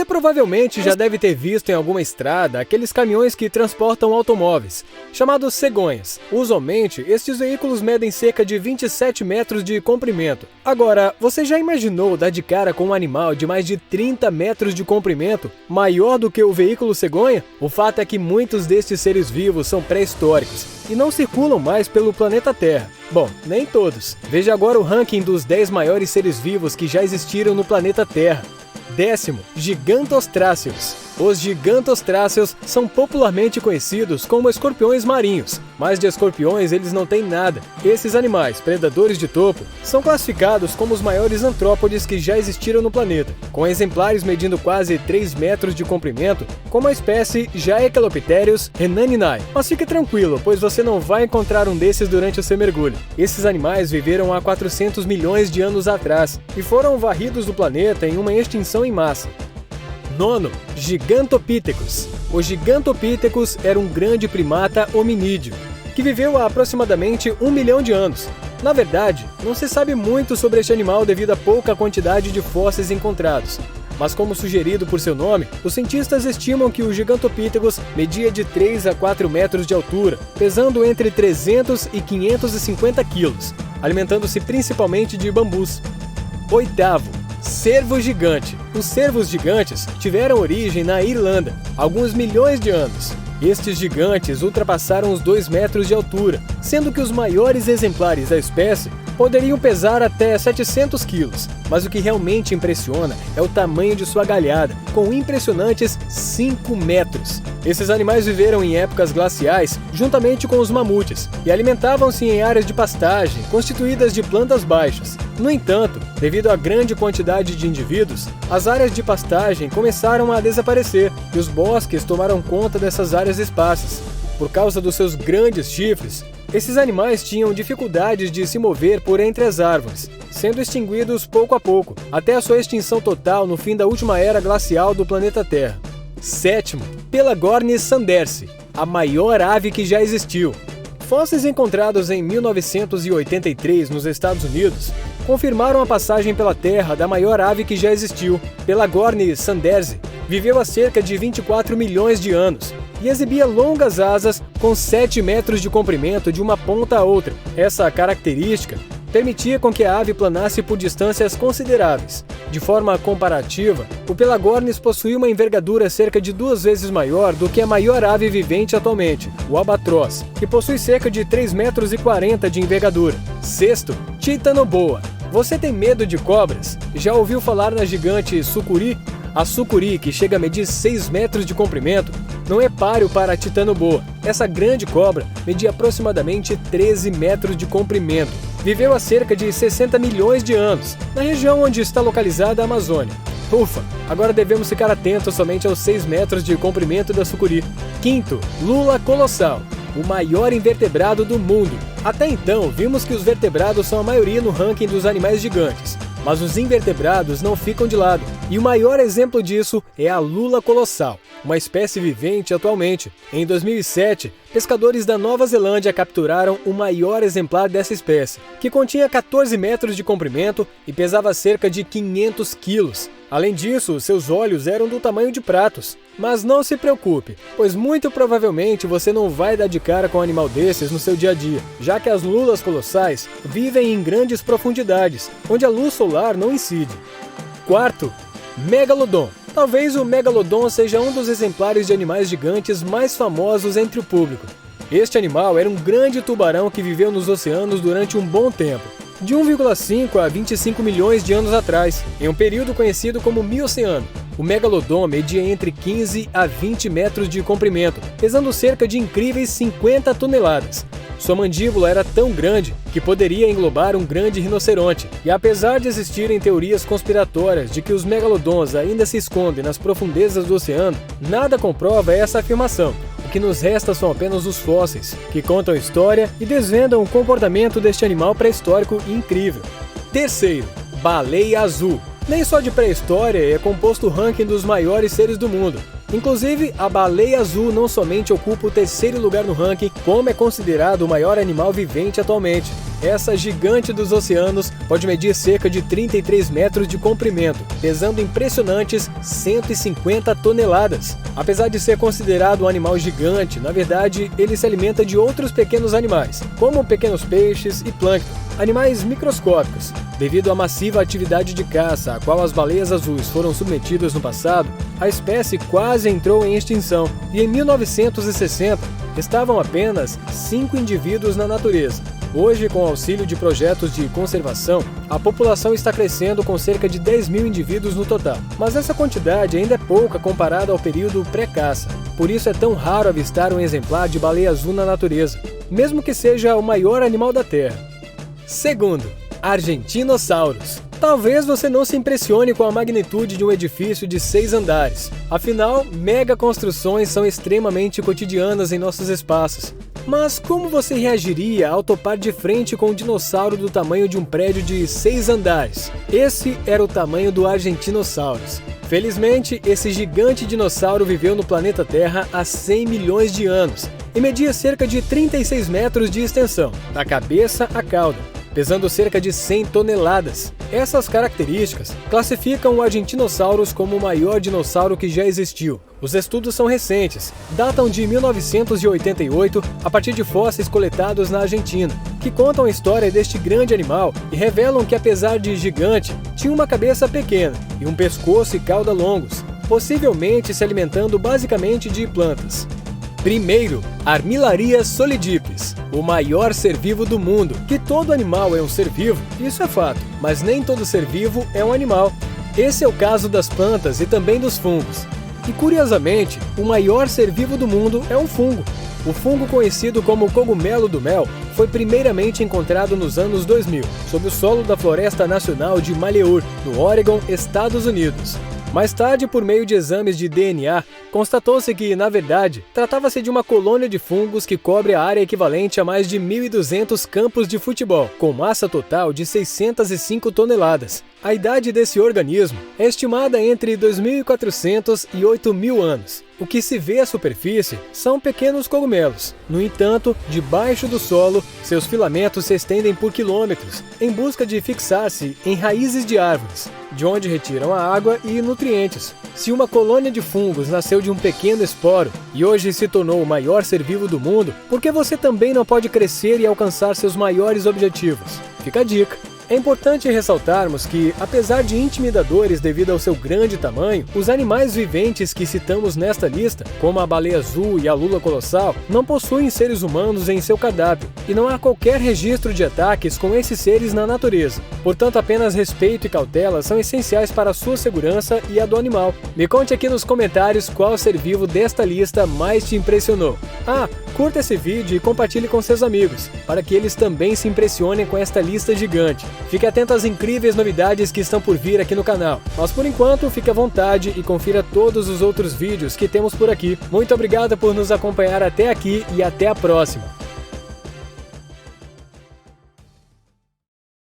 Você provavelmente já deve ter visto em alguma estrada aqueles caminhões que transportam automóveis, chamados cegonhas. Usualmente, estes veículos medem cerca de 27 metros de comprimento. Agora, você já imaginou dar de cara com um animal de mais de 30 metros de comprimento, maior do que o veículo cegonha? O fato é que muitos destes seres vivos são pré-históricos e não circulam mais pelo planeta Terra. Bom, nem todos. Veja agora o ranking dos 10 maiores seres vivos que já existiram no planeta Terra. 10º, Gigantostráceos. Os gigantostráceos são popularmente conhecidos como escorpiões marinhos, mas de escorpiões eles não têm nada. Esses animais, predadores de topo, são classificados como os maiores antrópodes que já existiram no planeta, com exemplares medindo quase 3 metros de comprimento, como a espécie Jaekelopitherius renaninae. Mas fique tranquilo, pois você não vai encontrar um desses durante o seu mergulho. Esses animais viveram há 400 milhões de anos atrás e foram varridos do planeta em uma extinção em massa. 9º, Gigantopithecus. O Gigantopithecus era um grande primata hominídeo, que viveu há aproximadamente 1 milhão de anos. Na verdade, não se sabe muito sobre este animal devido à pouca quantidade de fósseis encontrados. Mas como sugerido por seu nome, os cientistas estimam que o Gigantopithecus media de 3 a 4 metros de altura, pesando entre 300 e 550 quilos, alimentando-se principalmente de bambus. 8º, Cervo gigante. Os cervos gigantes tiveram origem na Irlanda, há alguns milhões de anos. Estes gigantes ultrapassaram os 2 metros de altura, sendo que os maiores exemplares da espécie poderiam pesar até 700 quilos. Mas o que realmente impressiona é o tamanho de sua galhada, com impressionantes 5 metros. Esses animais viveram em épocas glaciais juntamente com os mamutes e alimentavam-se em áreas de pastagem constituídas de plantas baixas. No entanto, devido à grande quantidade de indivíduos, as áreas de pastagem começaram a desaparecer e os bosques tomaram conta dessas áreas esparsas. Por causa dos seus grandes chifres, esses animais tinham dificuldades de se mover por entre as árvores, sendo extinguidos pouco a pouco, até a sua extinção total no fim da última era glacial do planeta Terra. 7º, Pelagornis sandersi, a maior ave que já existiu. Fósseis encontrados em 1983 nos Estados Unidos confirmaram a passagem pela Terra da maior ave que já existiu. Pelagornis sandersi viveu há cerca de 24 milhões de anos e exibia longas asas com 7 metros de comprimento de uma ponta a outra. Essa característica permitia com que a ave planasse por distâncias consideráveis. De forma comparativa, o Pelagornis possui uma envergadura cerca de 2 vezes maior do que a maior ave vivente atualmente, o albatroz, que possui cerca de 3,40 metros de envergadura. 6º, Titanoboa. Você tem medo de cobras? Já ouviu falar na gigante sucuri? A sucuri, que chega a medir 6 metros de comprimento, não é páreo para a Titanoboa. Essa grande cobra media aproximadamente 13 metros de comprimento. Viveu há cerca de 60 milhões de anos, na região onde está localizada a Amazônia. Ufa, agora devemos ficar atentos somente aos 6 metros de comprimento da sucuri. 5º, Lula colossal, o maior invertebrado do mundo. Até então, vimos que os vertebrados são a maioria no ranking dos animais gigantes. Mas os invertebrados não ficam de lado, e o maior exemplo disso é a lula colossal, uma espécie vivente atualmente. Em 2007, pescadores da Nova Zelândia capturaram o maior exemplar dessa espécie, que continha 14 metros de comprimento e pesava cerca de 500 quilos. Além disso, seus olhos eram do tamanho de pratos. Mas não se preocupe, pois muito provavelmente você não vai dar de cara com um animal desses no seu dia a dia, já que as lulas colossais vivem em grandes profundidades, onde a luz solar não incide. 4º, Megalodon. Talvez o Megalodon seja um dos exemplares de animais gigantes mais famosos entre o público. Este animal era um grande tubarão que viveu nos oceanos durante um bom tempo, de 1,5 a 25 milhões de anos atrás, em um período conhecido como Mioceno. O Megalodon media entre 15 a 20 metros de comprimento, pesando cerca de incríveis 50 toneladas. Sua mandíbula era tão grande que poderia englobar um grande rinoceronte. E apesar de existirem teorias conspiratórias de que os megalodons ainda se escondem nas profundezas do oceano, nada comprova essa afirmação. O que nos resta são apenas os fósseis, que contam a história e desvendam o comportamento deste animal pré-histórico incrível. 3º, Baleia azul. Nem só de pré-história é composto o ranking dos maiores seres do mundo. Inclusive, a baleia azul não somente ocupa o terceiro lugar no ranking, como é considerado o maior animal vivente atualmente. Essa gigante dos oceanos pode medir cerca de 33 metros de comprimento, pesando impressionantes 150 toneladas. Apesar de ser considerado um animal gigante, na verdade, ele se alimenta de outros pequenos animais, como pequenos peixes e plâncton, animais microscópicos. Devido à massiva atividade de caça a qual as baleias azuis foram submetidas no passado, a espécie quase entrou em extinção e em 1960 estavam apenas 5 indivíduos na natureza. Hoje, com o auxílio de projetos de conservação, a população está crescendo com cerca de 10 mil indivíduos no total. Mas essa quantidade ainda é pouca comparada ao período pré-caça. Por isso é tão raro avistar um exemplar de baleia azul na natureza, mesmo que seja o maior animal da Terra. Segundo, Argentinossauros. Talvez você não se impressione com a magnitude de um edifício de 6 andares. Afinal, mega construções são extremamente cotidianas em nossos espaços. Mas como você reagiria ao topar de frente com um dinossauro do tamanho de um prédio de 6 andares? Esse era o tamanho do Argentinossauros. Felizmente, esse gigante dinossauro viveu no planeta Terra há 100 milhões de anos e media cerca de 36 metros de extensão, da cabeça à cauda, pesando cerca de 100 toneladas. Essas características classificam o Argentinossauros como o maior dinossauro que já existiu. Os estudos são recentes, datam de 1988 a partir de fósseis coletados na Argentina, que contam a história deste grande animal e revelam que, apesar de gigante, tinha uma cabeça pequena e um pescoço e cauda longos, possivelmente se alimentando basicamente de plantas. Primeiro, Armillaria solidipes, o maior ser vivo do mundo. Que todo animal é um ser vivo, isso é fato, mas nem todo ser vivo é um animal. Esse é o caso das plantas e também dos fungos. E curiosamente, o maior ser vivo do mundo é um fungo. O fungo conhecido como cogumelo do mel foi primeiramente encontrado nos anos 2000, sob o solo da Floresta Nacional de Malheur, no Oregon, Estados Unidos. Mais tarde, por meio de exames de DNA, constatou-se que, na verdade, tratava-se de uma colônia de fungos que cobre a área equivalente a mais de 1.200 campos de futebol, com massa total de 605 toneladas. A idade desse organismo é estimada entre 2.400 e 8.000 anos. O que se vê à superfície são pequenos cogumelos. No entanto, debaixo do solo, seus filamentos se estendem por quilômetros, em busca de fixar-se em raízes de árvores, de onde retiram a água e nutrientes. Se uma colônia de fungos nasceu de um pequeno esporo e hoje se tornou o maior ser vivo do mundo, por que você também não pode crescer e alcançar seus maiores objetivos? Fica a dica. É importante ressaltarmos que, apesar de intimidadores devido ao seu grande tamanho, os animais viventes que citamos nesta lista, como a baleia azul e a lula colossal, não possuem seres humanos em seu cardápio, e não há qualquer registro de ataques com esses seres na natureza. Portanto, apenas respeito e cautela são essenciais para a sua segurança e a do animal. Me conte aqui nos comentários qual ser vivo desta lista mais te impressionou. Curta esse vídeo e compartilhe com seus amigos, para que eles também se impressionem com esta lista gigante. Fique atento às incríveis novidades que estão por vir aqui no canal. Mas por enquanto, fique à vontade e confira todos os outros vídeos que temos por aqui. Muito obrigado por nos acompanhar até aqui e até a próxima!